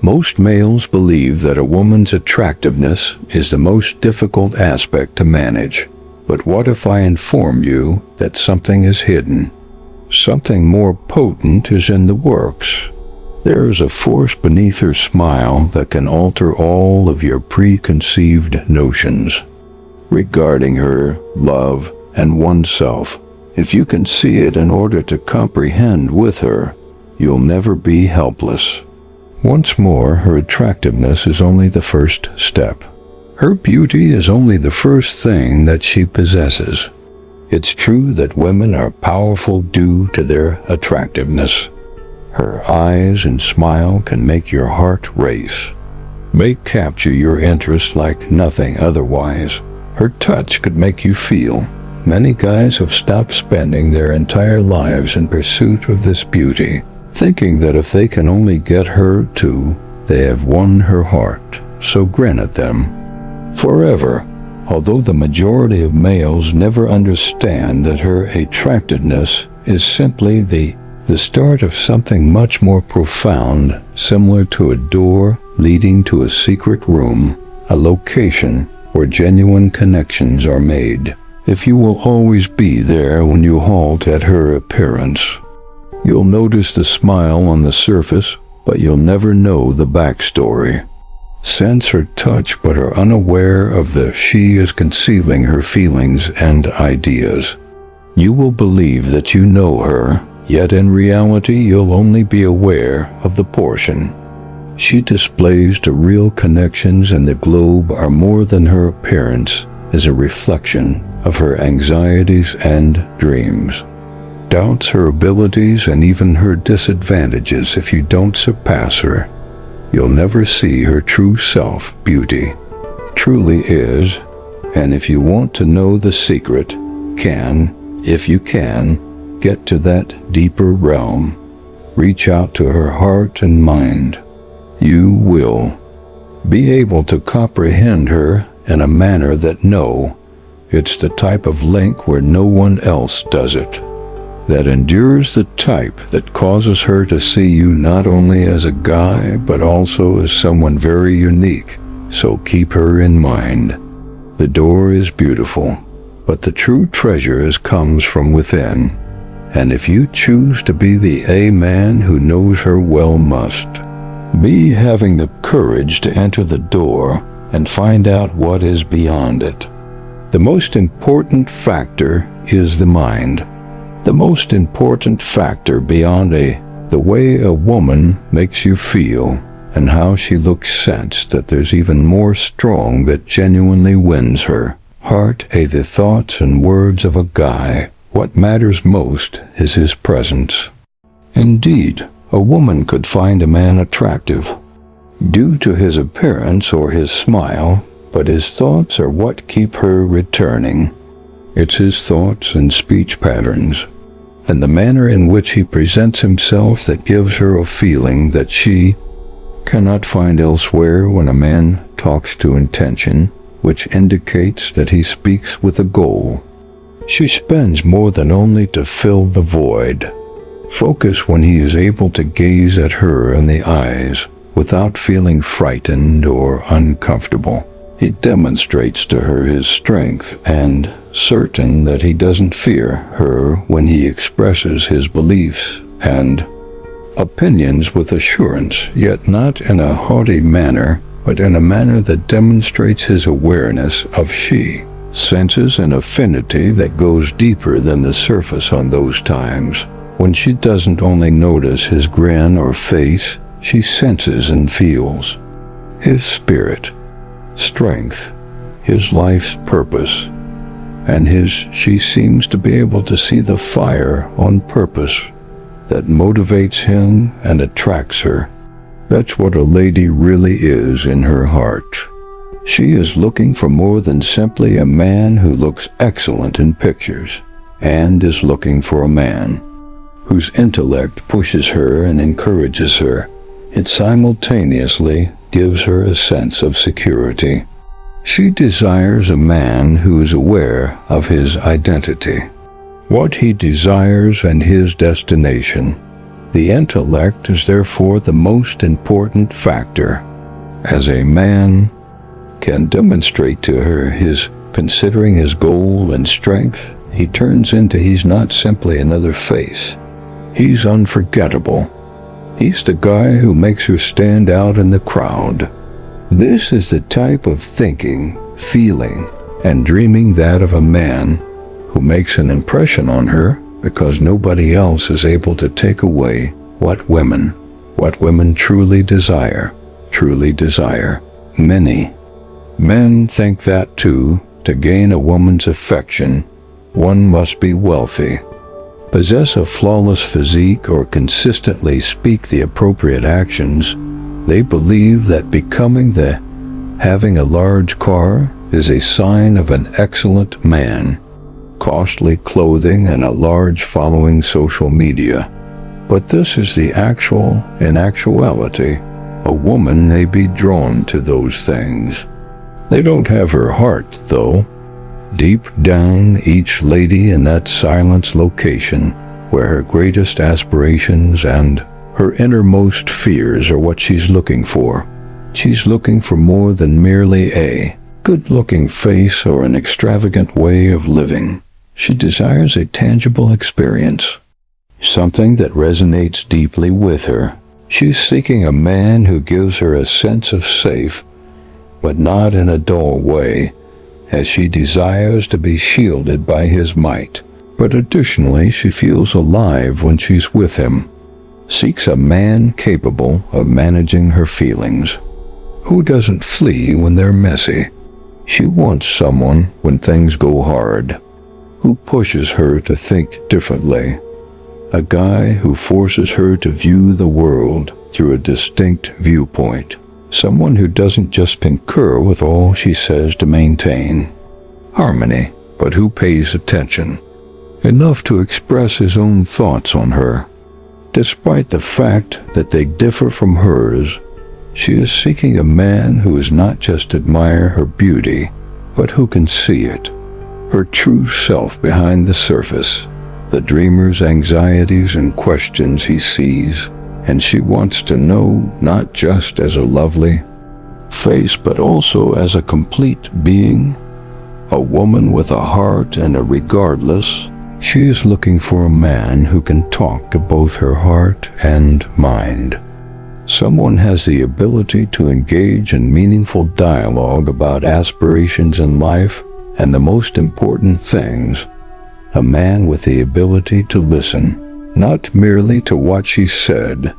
Most males believe that a woman's attractiveness is the most difficult aspect to manage. But what if I inform you that something is hidden? Something more potent is in the works. There is a force beneath her smile that can alter all of your preconceived notions regarding her, love, and oneself. If you can see it in order to comprehend with her, you'll never be helpless. Once more, her attractiveness is only the first step. Her beauty is only the first thing that she possesses. It's true that women are powerful due to their attractiveness. Her eyes and smile can make your heart race, may capture your interest like nothing otherwise. Her touch could make you feel. Many guys have stopped spending their entire lives in pursuit of this beauty, thinking that if they can only get her too, they have won her heart. So grin at them forever. Although the majority of males never understand that her attractiveness is simply the start of something much more profound, similar to a door leading to a secret room, a location where genuine connections are made. If you will always be there when you halt at her appearance, you'll notice the smile on the surface, but you'll never know the backstory. Sense her touch, but are unaware of the she is concealing her feelings and ideas. You will believe that you know her, yet in reality you'll only be aware of the portion. She displays the real connections, and the globe are more than her appearance is a reflection of her anxieties and dreams. Doubts her abilities and even her disadvantages. If you don't surpass her, you'll never see her true self. Beauty truly is, and if you want to know the secret, if you can, get to that deeper realm. Reach out to her heart and mind. You will be able to comprehend her in a manner that it's the type of link where no one else does it. That endures, the type that causes her to see you not only as a guy, but also as someone very unique. So keep her in mind. The door is beautiful, but the true treasure comes from within. And if you choose to be the man who knows her well, must be having the courage to enter the door and find out what is beyond it. The most important factor is the mind. The most important factor beyond the way a woman makes you feel and how she looks. Sense that there's even more strong that genuinely wins her heart. The thoughts and words of a guy. What matters most is his presence. Indeed, a woman could find a man attractive due to his appearance or his smile, but his thoughts are what keep her returning. It's his thoughts and speech patterns, and the manner in which he presents himself that gives her a feeling that she cannot find elsewhere. When a man talks to intention, which indicates that he speaks with a goal, she spends more than only to fill the void. Focus when he is able to gaze at her in the eyes without feeling frightened or uncomfortable. He demonstrates to her his strength and certain that he doesn't fear her when he expresses his beliefs and opinions with assurance, yet not in a haughty manner, but in a manner that demonstrates his awareness of she. Senses an affinity that goes deeper than the surface on those times when she doesn't only notice his grin or face, she senses and feels his spirit, strength, his life's purpose, and she seems to be able to see the fire on purpose that motivates him and attracts her. That's what a lady really is in her heart. She is looking for more than simply a man who looks excellent in pictures, and is looking for a man whose intellect pushes her and encourages her. It simultaneously gives her a sense of security. She desires a man who is aware of his identity, what he desires and his destination. The intellect is therefore the most important factor. As a man can demonstrate to her his considering his goal and strength, he turns into he's not simply another face. He's unforgettable. He's the guy who makes her stand out in the crowd. This is the type of thinking, feeling, and dreaming that of a man who makes an impression on her because nobody else is able to take away what women truly desire. Many men think that too, to gain a woman's affection, one must be wealthy, possess a flawless physique, or consistently speak the appropriate actions. They believe that having a large car is a sign of an excellent man, costly clothing, and a large following social media. But this is in actuality, a woman may be drawn to those things. They don't have her heart, though. Deep down, each lady in that silent location, where her greatest aspirations and her innermost fears are what she's looking for. She's looking for more than merely a good-looking face or an extravagant way of living. She desires a tangible experience, something that resonates deeply with her. She's seeking a man who gives her a sense of safe, but not in a dull way, as she desires to be shielded by his might. But additionally, she feels alive when she's with him. Seeks a man capable of managing her feelings. Who doesn't flee when they're messy? She wants someone when things go hard, who pushes her to think differently. A guy who forces her to view the world through a distinct viewpoint. Someone who doesn't just concur with all she says to maintain harmony, but who pays attention enough to express his own thoughts on her. Despite the fact that they differ from hers, she is seeking a man who is not just admire her beauty, but who can see it, her true self behind the surface, the dreamer's anxieties and questions he sees, and she wants to know not just as a lovely face, but also as a complete being, a woman with a heart and a regardless. She is looking for a man who can talk to both her heart and mind. Someone has the ability to engage in meaningful dialogue about aspirations in life and the most important things. A man with the ability to listen, not merely to what she said,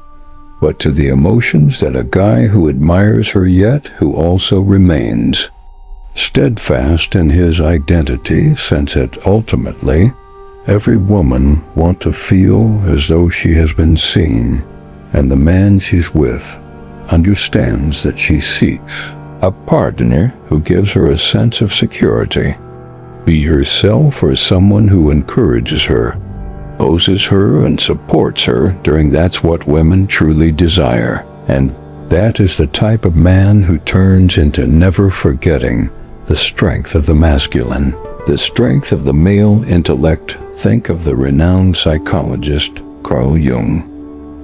but to the emotions that a guy who admires her yet who also remains steadfast in his identity, since it ultimately, every woman wants to feel as though she has been seen, and the man she's with understands that she seeks a partner who gives her a sense of security. Be herself, or someone who encourages her, opposes her, and supports her that's what women truly desire. And that is the type of man who turns into never forgetting the strength of the masculine, the strength of the male intellect. Think of the renowned psychologist Carl Jung,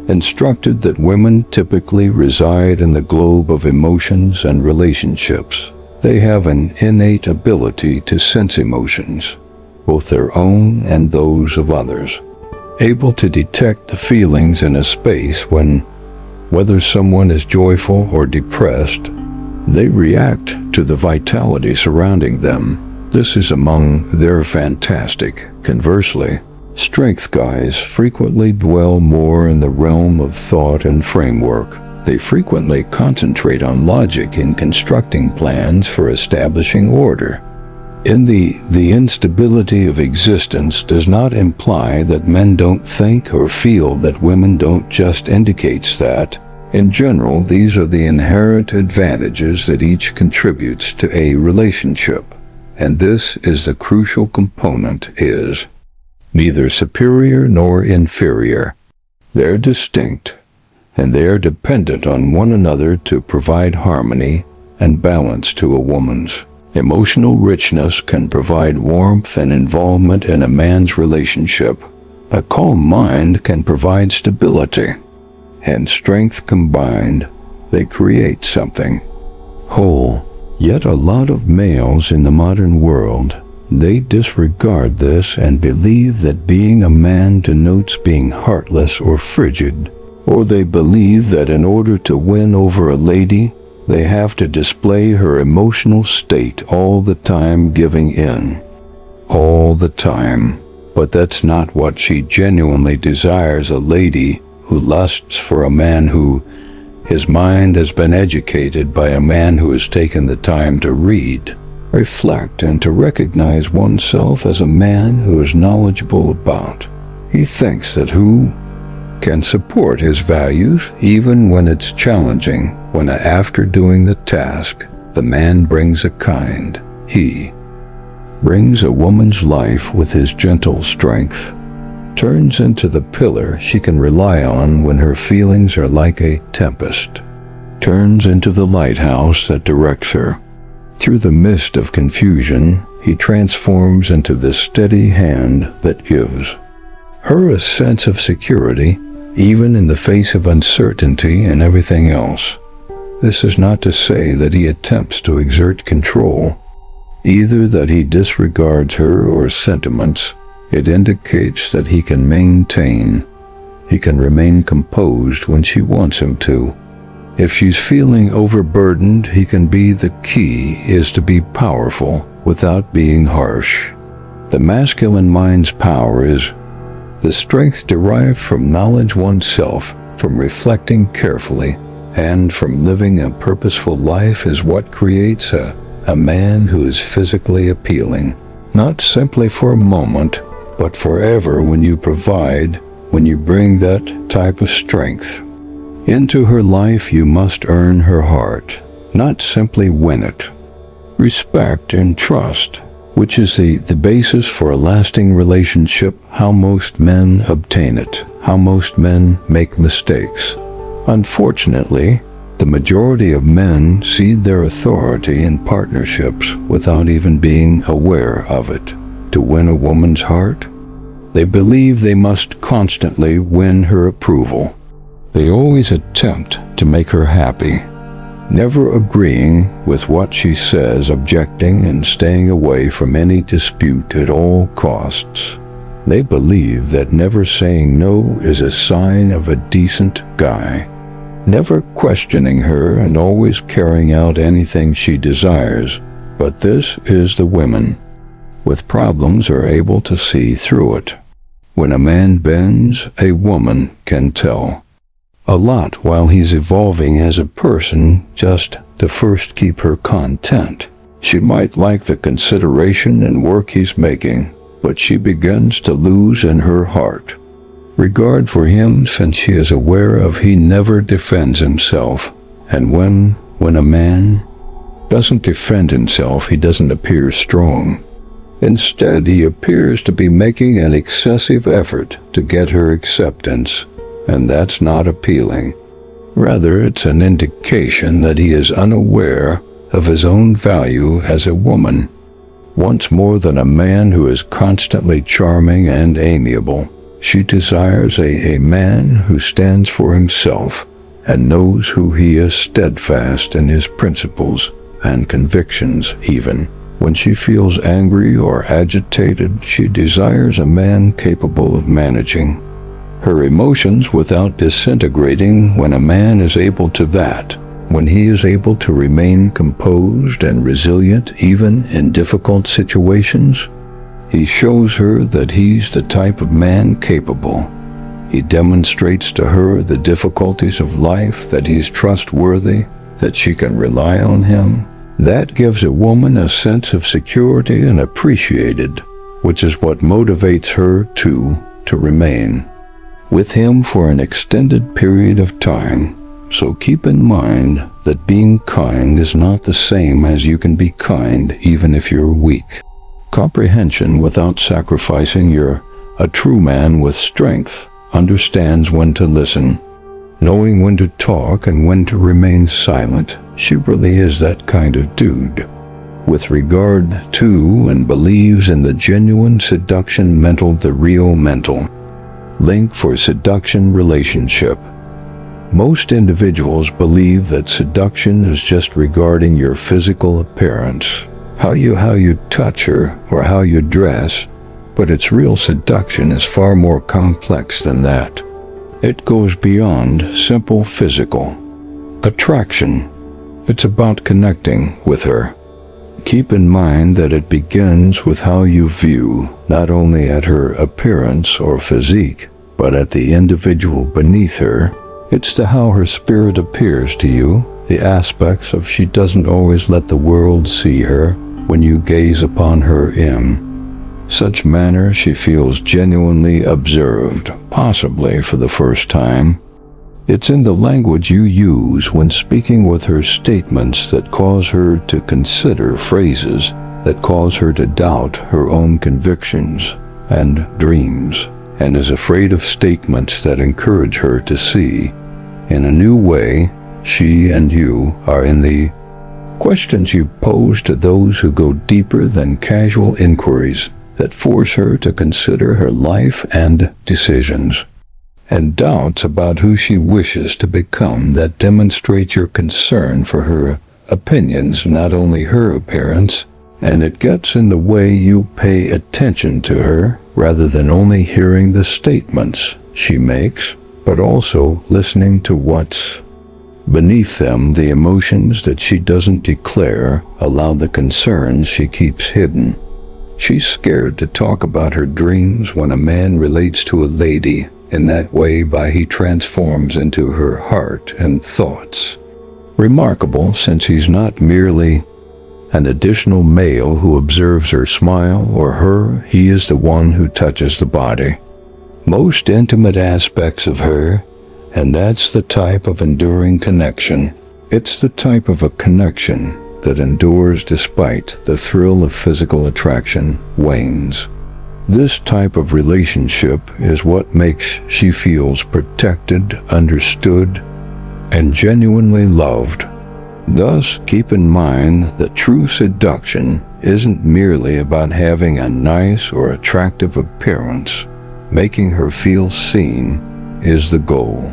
instructed that women typically reside in the globe of emotions and relationships. They have an innate ability to sense emotions, both their own and those of others, able to detect the feelings in a space whether someone is joyful or depressed. They react to the vitality surrounding them. This is among their fantastic. Conversely, strength guys frequently dwell more in the realm of thought and framework. They frequently concentrate on logic in constructing plans for establishing order. The instability of existence does not imply that men don't think or feel that women don't, just indicates that, in general, these are the inherent advantages that each contributes to a relationship. And this is the crucial component, is neither superior nor inferior. They're distinct, and they are dependent on one another to provide harmony and balance to a woman's. Emotional richness can provide warmth and involvement in a man's relationship, A calm mind can provide stability, and strength combined, they create something whole. Yet a lot of males in the modern world, they disregard this and believe that being a man denotes being heartless or frigid, or they believe that in order to win over a lady, they have to display her emotional state all the time, giving in all the time. But that's not what she genuinely desires, a lady who lusts for a man who his mind has been educated by a man who has taken the time to read, reflect, and to recognize oneself as a man who is knowledgeable about. He thinks that who can support his values even when it's challenging, when after doing the task, the man brings a kind. He brings a woman's life with his gentle strength, turns into the pillar she can rely on when her feelings are like a tempest, turns into the lighthouse that directs her. Through the mist of confusion, he transforms into the steady hand that gives her a sense of security, even in the face of uncertainty and everything else. This is not to say that he attempts to exert control, either that he disregards her or sentiments. It indicates that he can remain composed when she wants him to. If she's feeling overburdened, he can be. The key is to be powerful without being harsh. The masculine mind's power is the strength derived from knowledge oneself, from reflecting carefully, and from living a purposeful life is what creates a man who is physically appealing, not simply for a moment, but forever. When you provide, when you bring that type of strength into her life, you must earn her heart, not simply win it. Respect and trust, which is the basis for a lasting relationship, how most men obtain it, how most men make mistakes. Unfortunately, the majority of men cede their authority in partnerships without even being aware of it. To win a woman's heart, they believe they must constantly win her approval. They always attempt to make her happy, never agreeing with what she says, objecting and staying away from any dispute at all costs. They believe that never saying no is a sign of a decent guy, never questioning her and always carrying out anything she desires. But this is the women with problems are able to see through it. When a man bends, a woman can tell a lot while he's evolving as a person, just to first keep her content. She might like the consideration and work he's making, but she begins to lose in her heart regard for him, since she is aware of he never defends himself. And when a man doesn't defend himself, he doesn't appear strong. Instead, he appears to be making an excessive effort to get her acceptance, and that's not appealing. Rather, it's an indication that he is unaware of his own value as a woman. Wants more than a man who is constantly charming and amiable. She desires a man who stands for himself and knows who he is, steadfast in his principles and convictions. Even when she feels angry or agitated, she desires a man capable of managing her emotions without disintegrating. When a man is able to that, when he is able to remain composed and resilient even in difficult situations, he shows her that he's the type of man capable. He demonstrates to her the difficulties of life, that he's trustworthy, that she can rely on him. That gives a woman a sense of security and appreciated, which is what motivates her to remain with him for an extended period of time. So keep in mind that being kind is not the same as you can be kind even if you're weak. Comprehension without sacrificing. You're a true man with strength, understands when to listen, knowing when to talk and when to remain silent. She really is that kind of dude. With regard to and believes in the genuine seduction mental, the real mental. link for seduction relationship. Most individuals believe that seduction is just regarding your physical appearance, how you touch her or how you dress, but its real seduction is far more complex than that. It goes beyond simple physical attraction. It's about connecting with her. Keep in mind that it begins with how you view not only at her appearance or physique, but at the individual beneath her. It's to how her spirit appears to you, the aspects of she doesn't always let the world see her when you gaze upon her in such manner she feels genuinely observed, possibly for the first time. It's in the language you use when speaking with her, statements that cause her to consider, phrases that cause her to doubt her own convictions and dreams, and is afraid of statements that encourage her to see in a new way she and you are in. The questions you pose to those who go deeper than casual inquiries that force her to consider her life and decisions, and doubts about who she wishes to become that demonstrate your concern for her opinions, not only her appearance, and it gets in the way you pay attention to her rather than only hearing the statements she makes, but also listening to what's beneath them, the emotions that she doesn't declare, allow the concerns she keeps hidden. She's scared to talk about her dreams when a man relates to a lady in that way he transforms into her heart and thoughts. Remarkable, since he's not merely an additional male who observes her smile or her, he is the one who touches the body, most intimate aspects of her, and that's the type of enduring connection. It's the type of a connection that endures despite the thrill of physical attraction wanes. This type of relationship is what makes she feels protected, understood, and genuinely loved. Thus, keep in mind that true seduction isn't merely about having a nice or attractive appearance. Making her feel seen is the goal,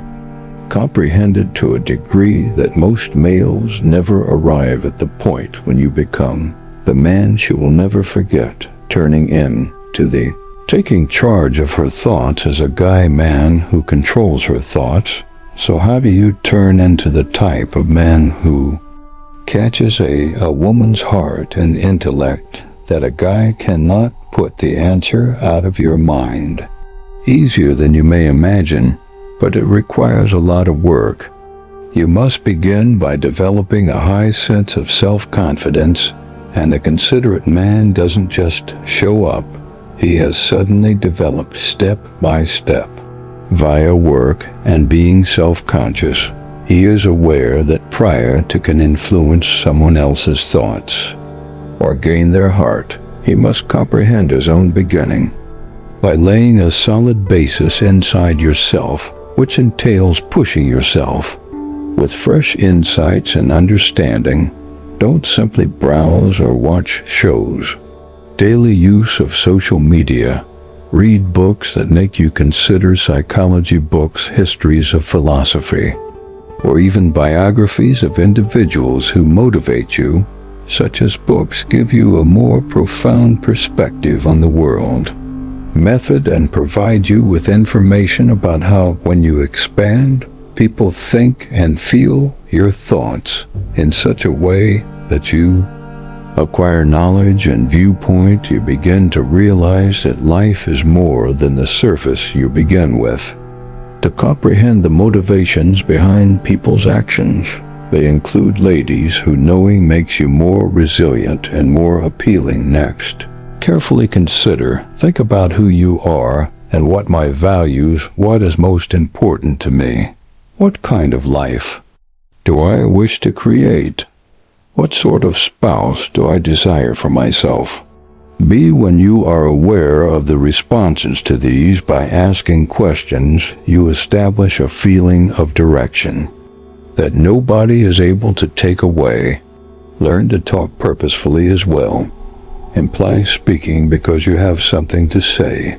comprehended to a degree that most males never arrive at the point when you become the man she will never forget, turning into the taking charge of her thoughts as a man who controls her thoughts. So how do you turn into the type of man who catches a woman's heart and intellect that a guy cannot put the answer out of your mind? Easier than you may imagine, but it requires a lot of work. You must begin by developing a high sense of self-confidence, and the considerate man doesn't just show up. He has suddenly developed step by step. Via work and being self-conscious, he is aware that prior to can influence someone else's thoughts or gain their heart, he must comprehend his own beginning. By laying a solid basis inside yourself, which entails pushing yourself with fresh insights and understanding. Don't simply browse or watch shows. Daily use of social media. Read books that make you consider, psychology books, histories of philosophy, or even biographies of individuals who motivate you. Such as books give you a more profound perspective on the world, method, and provide you with information about how, when you expand, people think and feel your thoughts in such a way that you acquire knowledge and viewpoint. You begin to realize that life is more than the surface you begin with. To comprehend the motivations behind people's actions, they include ladies who knowing makes you more resilient and more appealing. Next, carefully consider, think about who you are and what my values, what is most important to me. What kind of life do I wish to create? What sort of spouse do I desire for myself? When you are aware of the responses to these by asking questions, you establish a feeling of direction that nobody is able to take away. Learn to talk purposefully as well. Imply speaking because you have something to say.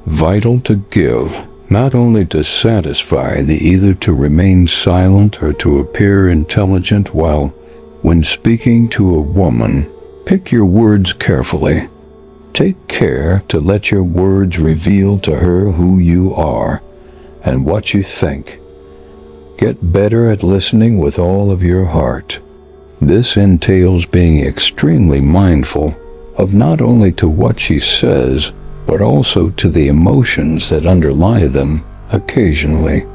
Vital to give, not only to satisfy the either to remain silent or to appear intelligent when speaking to a woman. Pick your words carefully. Take care to let your words reveal to her who you are and what you think. Get better at listening with all of your heart. This entails being extremely mindful of not only to what she says, but also to the emotions that underlie them. Occasionally,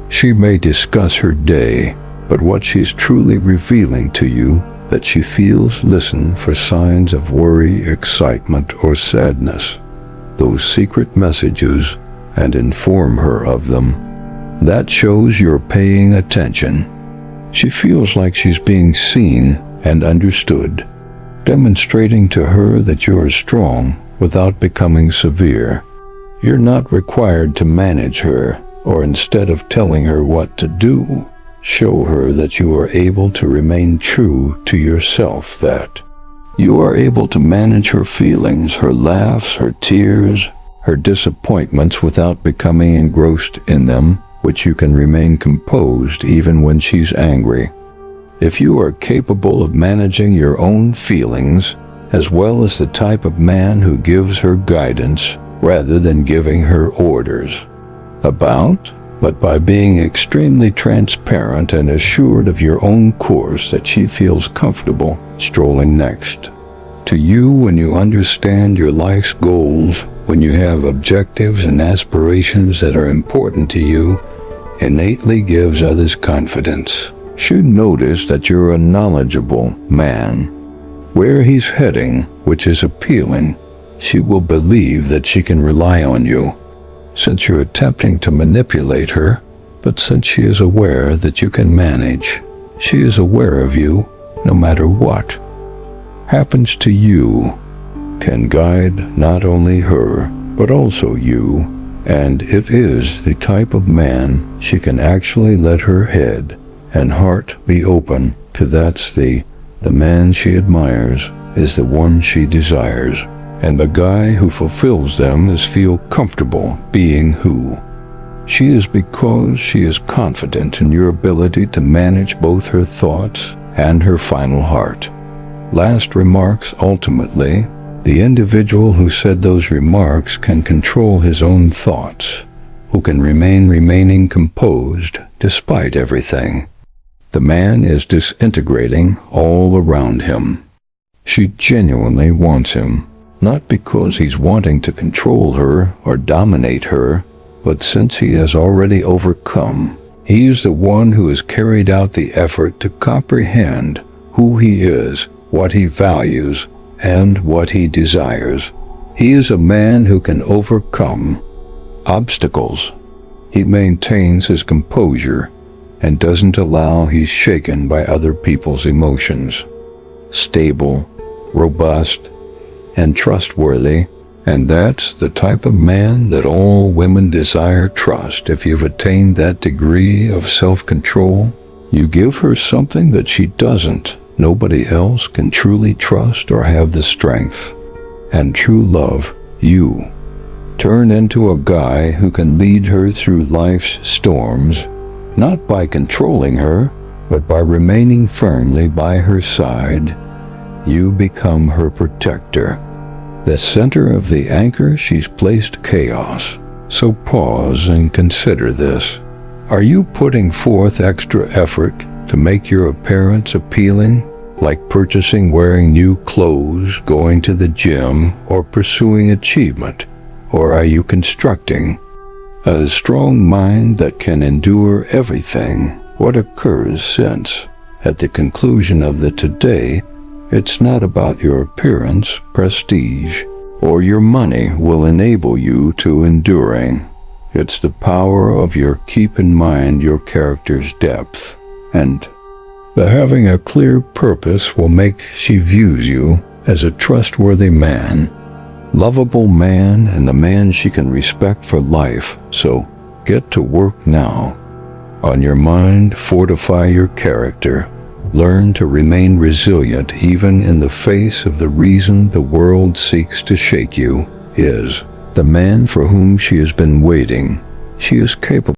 she may discuss her day, but what she's truly revealing to you that she feels. Listen for signs of worry, excitement, or sadness, those secret messages, and inform her of them. That shows you're paying attention. She feels like she's being seen and understood, demonstrating to her that you are strong without becoming severe. You're not required to manage her, or instead of telling her what to do, show her that you are able to remain true to yourself, that you are able to manage her feelings, her laughs, her tears, her disappointments without becoming engrossed in them, which you can remain composed even when she's angry. If you are capable of managing your own feelings, as well as the type of man who gives her guidance rather than giving her orders, but by being extremely transparent and assured of your own course that she feels comfortable strolling next to you when you understand your life's goals, when you have objectives and aspirations that are important to you, innately gives others confidence. Should notice that you're a knowledgeable man. Where he's heading, which is appealing, she will believe that she can rely on you. Since you're attempting to manipulate her, but since she is aware that you can manage, she is aware of you no matter what happens to you, can guide not only her, but also you, and it is the type of man she can actually let her head and heart be open to. That's the man she admires is the one she desires. And the guy who fulfills them is feel comfortable being who she is, because she is confident in your ability to manage both her thoughts and her final heart. Last remarks. Ultimately, the individual who said those remarks can control his own thoughts, who can remaining composed despite everything. The man is disintegrating all around him. She genuinely wants him. Not because he's wanting to control her or dominate her, but since he has already overcome. He is the one who has carried out the effort to comprehend who he is, what he values, and what he desires. He is a man who can overcome obstacles. He maintains his composure and doesn't allow he's shaken by other people's emotions. Stable, robust, and trustworthy, and that's the type of man that all women desire. Trust. If you've attained that degree of self-control, you give her something that she doesn't. Nobody else can truly trust or have the strength and true love. You turn into a guy who can lead her through life's storms, not by controlling her, but by remaining firmly by her side. You become her protector. The center of the anchor she's placed chaos. So pause and consider this. Are you putting forth extra effort to make your appearance appealing, like purchasing, wearing new clothes, going to the gym, or pursuing achievement? Or are you constructing a strong mind that can endure everything? What occurs since, at the conclusion of the today, it's not about your appearance, prestige, or your money will enable you to enduring. It's the power of your keep in mind your character's depth, and the having a clear purpose will make she views you as a trustworthy man, lovable man, and the man she can respect for life. So get to work now. On your mind, fortify your character. Learn to remain resilient even in the face of the reason the world seeks to shake you. Is the man for whom she has been waiting. She is capable